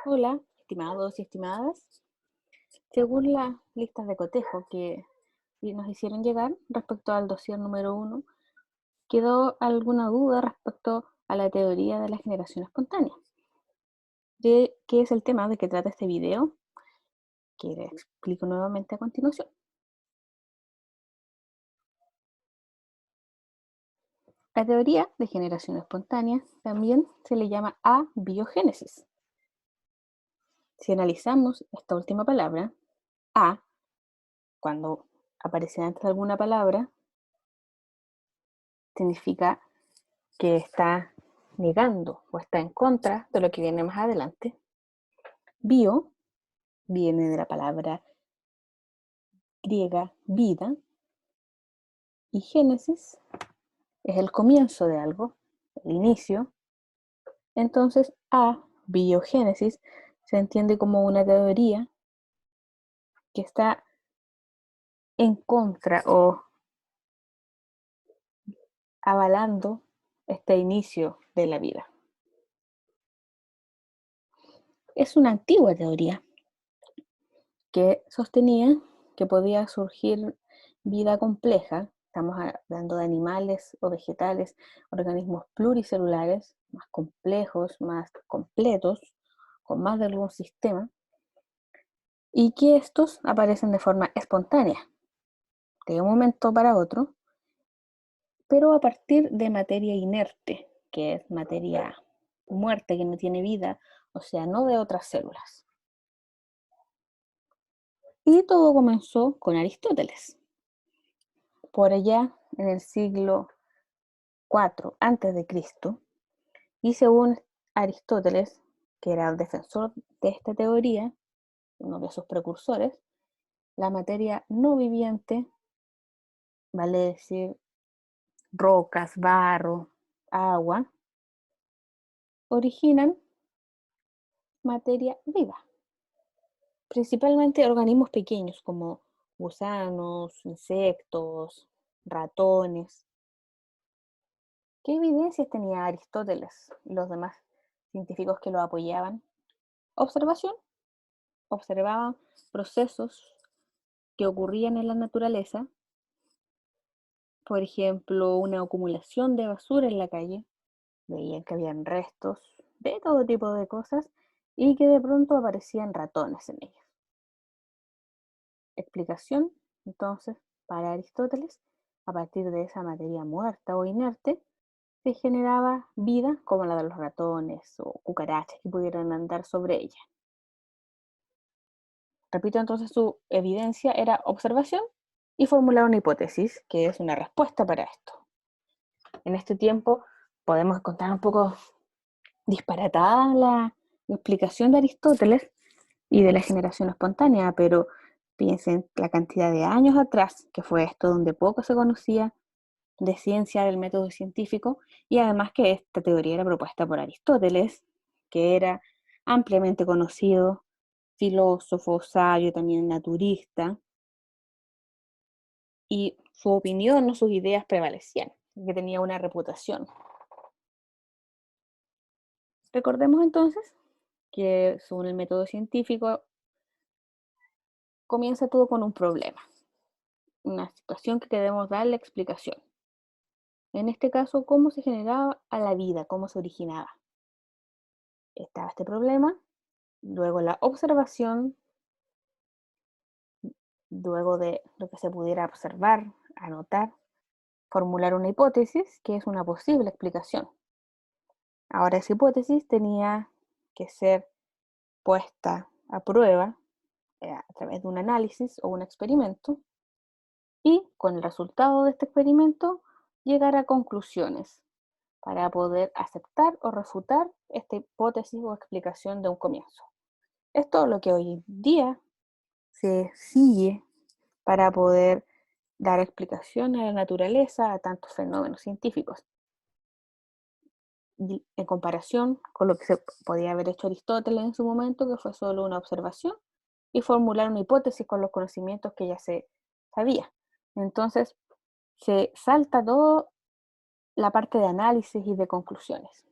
Hola, estimados y estimadas. Según las listas de cotejo que nos hicieron llegar respecto al dossier número 1, quedó alguna duda respecto a la teoría de la generación espontánea. ¿De qué es el tema de que trata este video? Que le explico nuevamente a continuación. La teoría de generación espontánea también se le llama abiogénesis. Si analizamos esta última palabra, a, cuando aparece antes de alguna palabra, significa que está negando o está en contra de lo que viene más adelante. Bio viene de la palabra griega vida y génesis es el comienzo de algo, el inicio. Entonces, biogénesis se entiende como una teoría que está en contra o avalando este inicio de la vida. Es una antigua teoría que sostenía que podía surgir vida compleja. Estamos hablando de animales o vegetales, organismos pluricelulares, más complejos, más completos, con más de algún sistema, y que estos aparecen de forma espontánea, de un momento para otro, pero a partir de materia inerte, que es materia muerta, que no tiene vida, o sea, no de otras células. Y todo comenzó con Aristóteles. Por allá en el siglo IV antes de Cristo, y según Aristóteles, que era el defensor de esta teoría, uno de sus precursores, la materia no viviente, vale decir rocas, barro, agua, originan materia viva, principalmente organismos pequeños como gusanos, insectos, ratones. ¿Qué evidencias tenía Aristóteles y los demás científicos que lo apoyaban? Observación. Observaban procesos que ocurrían en la naturaleza, por ejemplo, una acumulación de basura en la calle, veían que habían restos de todo tipo de cosas y que de pronto aparecían ratones en ellos. Explicación, entonces, para Aristóteles, a partir de esa materia muerta o inerte, se generaba vida como la de los ratones o cucarachas que pudieran andar sobre ella. Repito, entonces su evidencia era observación y formular una hipótesis, que es una respuesta para esto. En este tiempo podemos encontrar un poco disparatada la explicación de Aristóteles y de la generación espontánea, pero piensen la cantidad de años atrás que fue esto, donde poco se conocía de ciencia, del método científico, y además que esta teoría era propuesta por Aristóteles, que era ampliamente conocido, filósofo, sabio, también naturista, y su opinión o sus ideas prevalecían, que tenía una reputación. Recordemos entonces que según el método científico comienza todo con un problema, una situación que debemos darle explicación. En este caso, cómo se generaba a la vida, cómo se originaba. Estaba este problema, luego la observación, luego de lo que se pudiera observar, anotar, formular una hipótesis, que es una posible explicación. Ahora esa hipótesis tenía que ser puesta a prueba a través de un análisis o un experimento y con el resultado de este experimento llegar a conclusiones para poder aceptar o refutar esta hipótesis o explicación de un comienzo. Esto es lo que hoy en día se sigue para poder dar explicación a la naturaleza, a tantos fenómenos científicos. Y en comparación con lo que se podía haber hecho Aristóteles en su momento, que fue solo una observación, y formular una hipótesis con los conocimientos que ya se sabía. Entonces, se salta toda la parte de análisis y de conclusiones.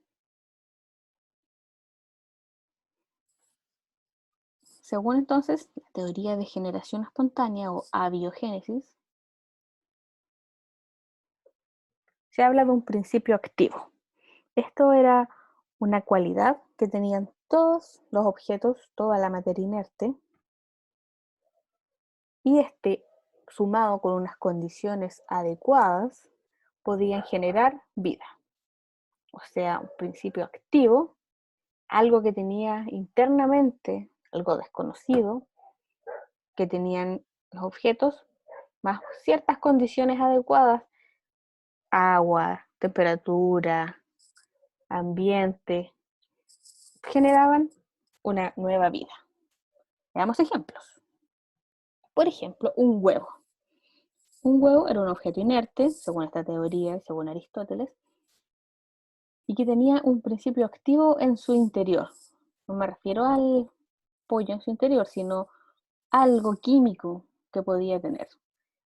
Según entonces la teoría de generación espontánea o abiogénesis, se habla de un principio activo. Esto era una cualidad que tenían todos los objetos, toda la materia inerte, y este, sumado con unas condiciones adecuadas, podían generar vida. O sea, un principio activo, algo que tenía internamente, algo desconocido, que tenían los objetos, más ciertas condiciones adecuadas, agua, temperatura, ambiente, generaban una nueva vida. Veamos ejemplos. Por ejemplo, un huevo. Un huevo era un objeto inerte, según esta teoría y según Aristóteles, y que tenía un principio activo en su interior. No me refiero al pollo en su interior, sino algo químico que podía tener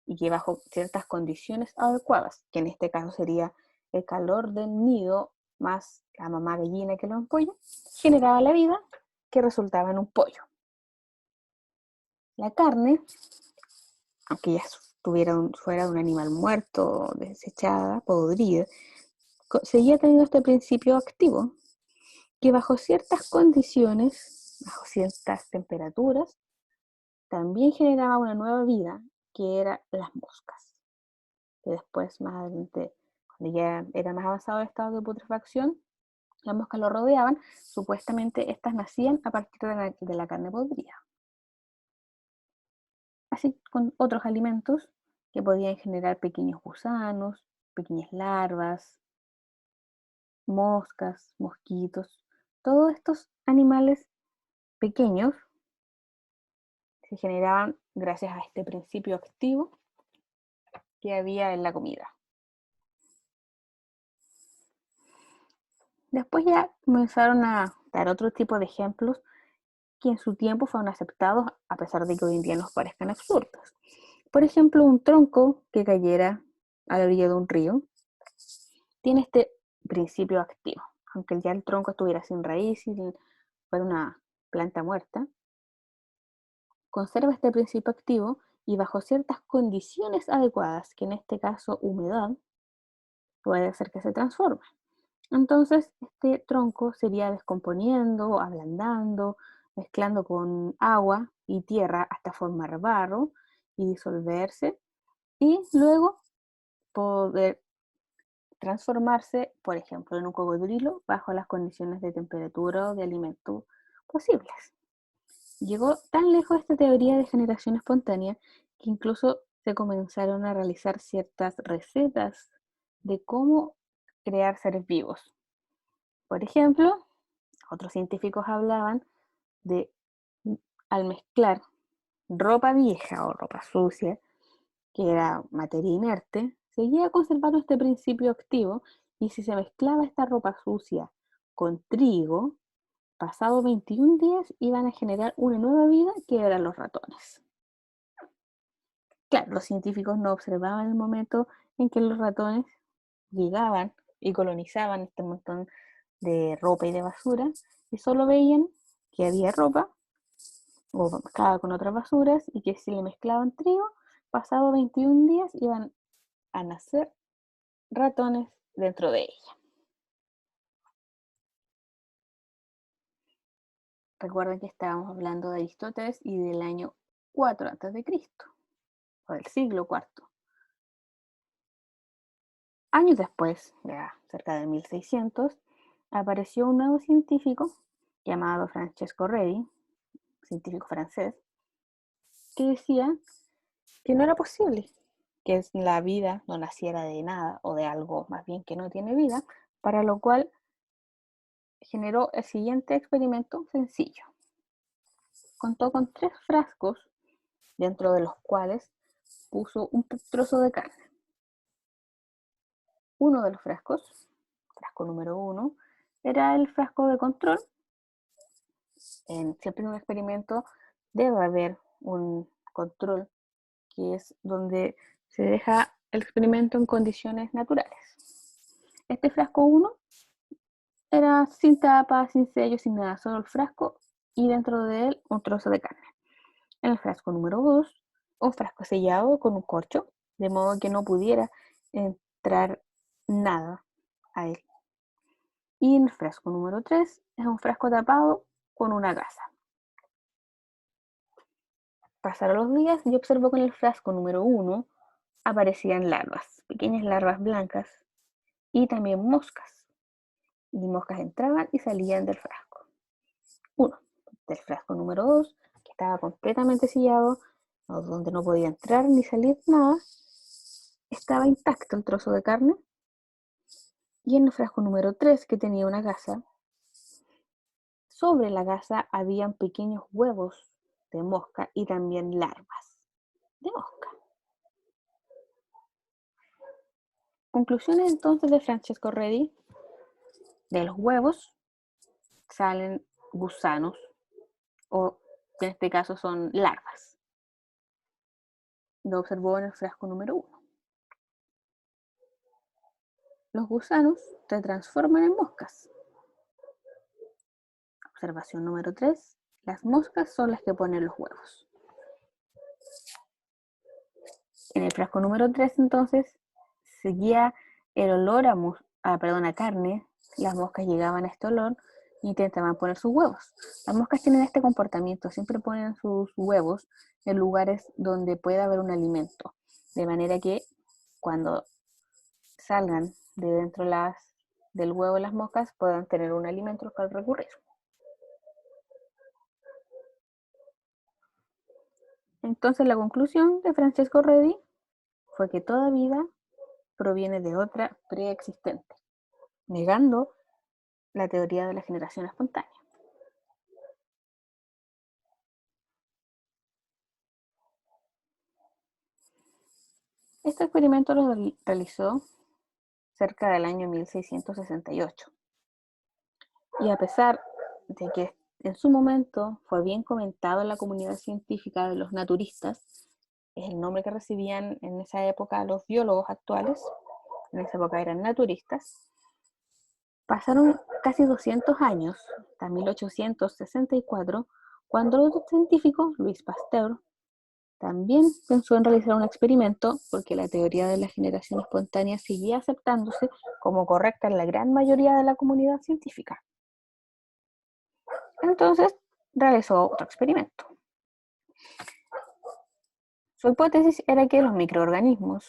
y que bajo ciertas condiciones adecuadas, que en este caso sería el calor del nido más la mamá gallina que lo empolla, generaba la vida que resultaba en un pollo. La carne, aunque ya fuera un animal muerto, desechada, podrida, seguía teniendo este principio activo que bajo ciertas condiciones, bajo ciertas temperaturas, también generaba una nueva vida que era las moscas. Que después, más adelante, cuando ya era más avanzado el estado de putrefacción, las moscas lo rodeaban, supuestamente estas nacían a partir de la carne podrida. Así con otros alimentos que podían generar pequeños gusanos, pequeñas larvas, moscas, mosquitos. Todos estos animales pequeños se generaban gracias a este principio activo que había en la comida. Después ya comenzaron a dar otro tipo de ejemplos que en su tiempo fueron aceptados a pesar de que hoy en día nos parezcan absurdos. Por ejemplo, un tronco que cayera a la orilla de un río tiene este principio activo. Aunque ya el tronco estuviera sin raíz y fuera una planta muerta, conserva este principio activo y bajo ciertas condiciones adecuadas, que en este caso humedad, puede hacer que se transforme. Entonces, este tronco se iría descomponiendo, ablandando, mezclando con agua y tierra hasta formar barro y disolverse, y luego poder transformarse, por ejemplo, en un cocodrilo bajo las condiciones de temperatura o de alimento posibles. Llegó tan lejos esta teoría de generación espontánea que incluso se comenzaron a realizar ciertas recetas de cómo crear seres vivos. Por ejemplo, otros científicos hablaban de al mezclar ropa vieja o ropa sucia, que era materia inerte, seguía conservando este principio activo, y si se mezclaba esta ropa sucia con trigo, pasado 21 días iban a generar una nueva vida que eran los ratones. Claro, los científicos no observaban el momento en que los ratones llegaban y colonizaban este montón de ropa y de basura, y solo veían que había ropa o mezclada con otras basuras, y que si le mezclaban trigo, pasado 21 días iban a nacer ratones dentro de ella. Recuerden que estábamos hablando de Aristóteles y del año 4 a.C., o del siglo IV. Años después, ya cerca de 1600, apareció un nuevo científico llamado Francesco Redi, científico francés, que decía que no era posible que la vida no naciera de nada o de algo más bien que no tiene vida, para lo cual generó el siguiente experimento sencillo. Contó con 3 frascos, dentro de los cuales puso un trozo de carne. Uno de los frascos, frasco número 1, era el frasco de control. Siempre en un experimento debe haber un control, que es donde se deja el experimento en condiciones naturales. Este frasco 1 era sin tapa, sin sello, sin nada, solo el frasco y dentro de él un trozo de carne. En el frasco número 2, un frasco sellado con un corcho, de modo que no pudiera entrar nada a él. Y en el frasco número 3 es un frasco tapado con una gasa. Pasaron los días y observó que en el frasco número 1 aparecían larvas, pequeñas larvas blancas y también moscas. Y moscas entraban y salían del frasco. Uno, del frasco número 2, que estaba completamente sellado, donde no podía entrar ni salir nada, estaba intacto el trozo de carne. Y en el frasco número 3, que tenía una gasa, sobre la gasa habían pequeños huevos de mosca y también larvas de mosca. Conclusiones entonces de Francesco Redi: de los huevos salen gusanos, o en este caso son larvas. Lo observó en el frasco número 1. Los gusanos se transforman en moscas. Observación número 3. Las moscas son las que ponen los huevos. En el frasco número 3, entonces, seguía el olor a carne. Las moscas llegaban a este olor e intentaban poner sus huevos. Las moscas tienen este comportamiento, siempre ponen sus huevos en lugares donde pueda haber un alimento, de manera que cuando salgan de dentro del huevo las moscas puedan tener un alimento al cual recurrir. Entonces la conclusión de Francesco Redi fue que toda vida proviene de otra preexistente, negando la teoría de la generación espontánea. Este experimento lo realizó cerca del año 1668. Y a pesar de que en su momento fue bien comentado en la comunidad científica de los naturistas, es el nombre que recibían en esa época los biólogos actuales, en esa época eran naturistas, pasaron casi 200 años, hasta 1864, cuando el otro científico, Louis Pasteur, también pensó en realizar un experimento porque la teoría de la generación espontánea seguía aceptándose como correcta en la gran mayoría de la comunidad científica. Entonces realizó otro experimento. Su hipótesis era que los microorganismos,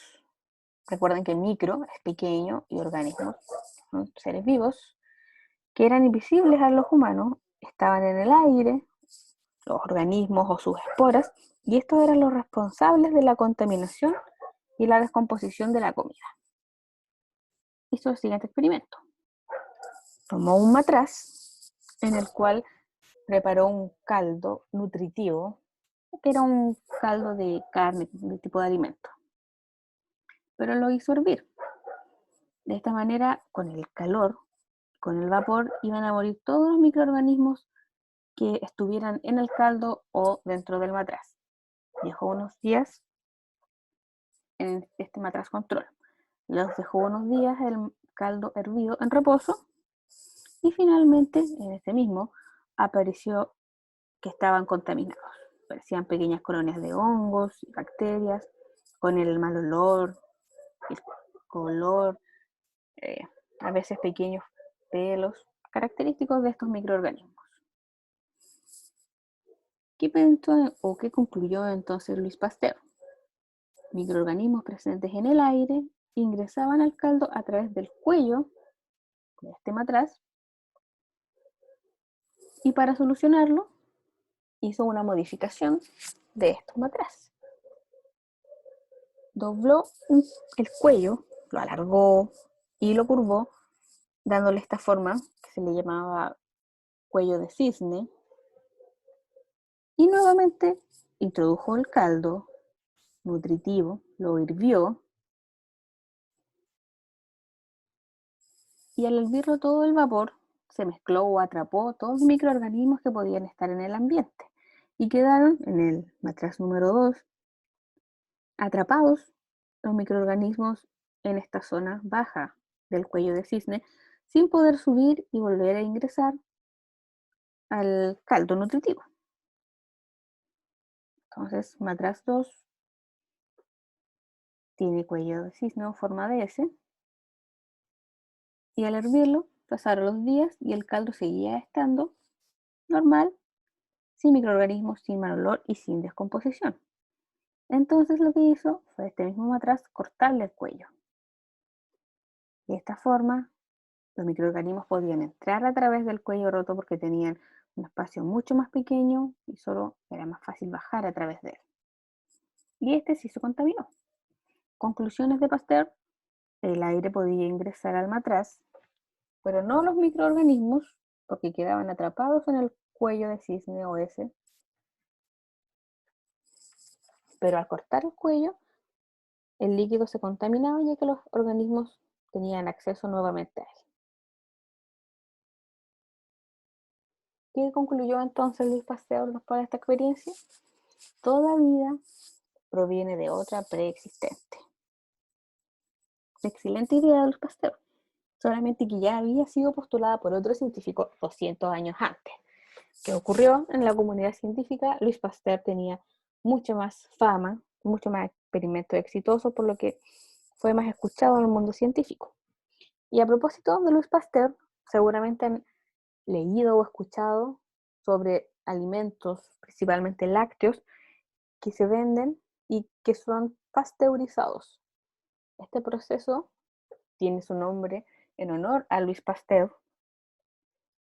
recuerden que micro es pequeño y organismos son seres vivos, que eran invisibles a los humanos, estaban en el aire, los organismos o sus esporas, y estos eran los responsables de la contaminación y la descomposición de la comida. Hizo el siguiente experimento. Tomó un matraz en el cual preparó un caldo nutritivo, que era un caldo de carne, de tipo de alimento, pero lo hizo hervir. De esta manera, con el calor, con el vapor, iban a morir todos los microorganismos que estuvieran en el caldo o dentro del matraz. Dejó unos días en este matraz control. Los dejó unos días el caldo hervido en reposo y finalmente en este mismo apareció que estaban contaminados. Parecían pequeñas colonias de hongos y bacterias con el mal olor, el color, eh, a veces pequeños pelos característicos de estos microorganismos. ¿Qué pensó o qué concluyó entonces Louis Pasteur? Microorganismos presentes en el aire ingresaban al caldo a través del cuello de este matraz, y para solucionarlo hizo una modificación de estos matraces. Dobló el cuello, lo alargó y lo curvó, dándole esta forma que se le llamaba cuello de cisne, y nuevamente introdujo el caldo nutritivo, lo hirvió, y al hervirlo todo el vapor se mezcló o atrapó todos los microorganismos que podían estar en el ambiente y quedaron en el matraz número 2 atrapados los microorganismos en esta zona baja del cuello de cisne sin poder subir y volver a ingresar al caldo nutritivo. Entonces, matraz 2 tiene cuello de cisne o forma de S, y al hervirlo pasaron los días y el caldo seguía estando normal, sin microorganismos, sin mal olor y sin descomposición. Entonces lo que hizo fue este mismo matraz cortarle el cuello. Y de esta forma los microorganismos podían entrar a través del cuello roto porque tenían un espacio mucho más pequeño y solo era más fácil bajar a través de él. Y este sí se contaminó. Conclusiones de Pasteur: el aire podía ingresar al matraz, pero no los microorganismos porque quedaban atrapados en el cuello de cisne o S. Pero al cortar el cuello, el líquido se contaminaba ya que los organismos tenían acceso nuevamente a él. ¿Qué concluyó entonces Luis Pasteur después de esta experiencia? Toda vida proviene de otra preexistente. Excelente idea de Luis Pasteur, solamente que ya había sido postulada por otro científico 200 años antes. ¿Qué ocurrió en la comunidad científica? Luis Pasteur tenía mucha más fama, mucho más experimentos exitosos, por lo que fue más escuchado en el mundo científico. Y a propósito de Luis Pasteur, seguramente han leído o escuchado sobre alimentos, principalmente lácteos, que se venden y que son pasteurizados. Este proceso tiene su nombre en honor a Luis Pasteur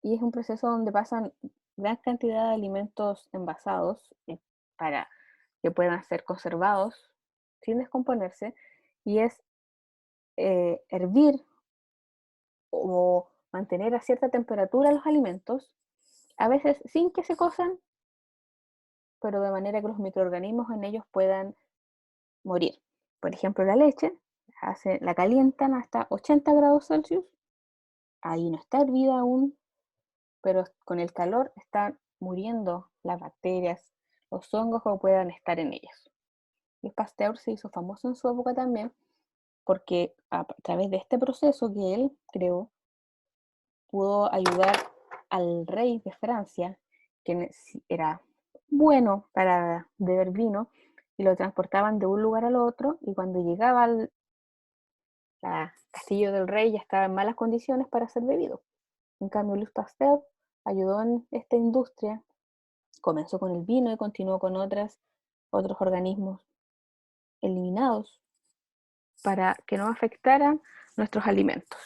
y es un proceso donde pasan gran cantidad de alimentos envasados para que puedan ser conservados sin descomponerse, y es hervir o mantener a cierta temperatura los alimentos, a veces sin que se cosan, pero de manera que los microorganismos en ellos puedan morir. Por ejemplo, la leche la calientan hasta 80 grados Celsius, ahí no está hervida aún, pero con el calor están muriendo las bacterias, los hongos que puedan estar en ellas. Y Pasteur se hizo famoso en su época también porque a través de este proceso que él creó, pudo ayudar al rey de Francia, que era bueno para beber vino, y lo transportaban de un lugar al otro, y cuando llegaba al castillo del rey ya estaba en malas condiciones para ser bebido. En cambio, Louis Pasteur ayudó en esta industria, comenzó con el vino y continuó con otros organismos eliminados para que no afectaran nuestros alimentos.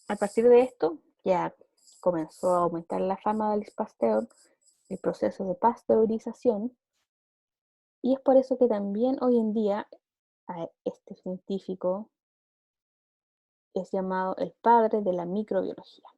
A partir de esto, ya comenzó a aumentar la fama de Louis Pasteur, el proceso de pasteurización, y es por eso que también hoy en día a este científico es llamado el padre de la microbiología.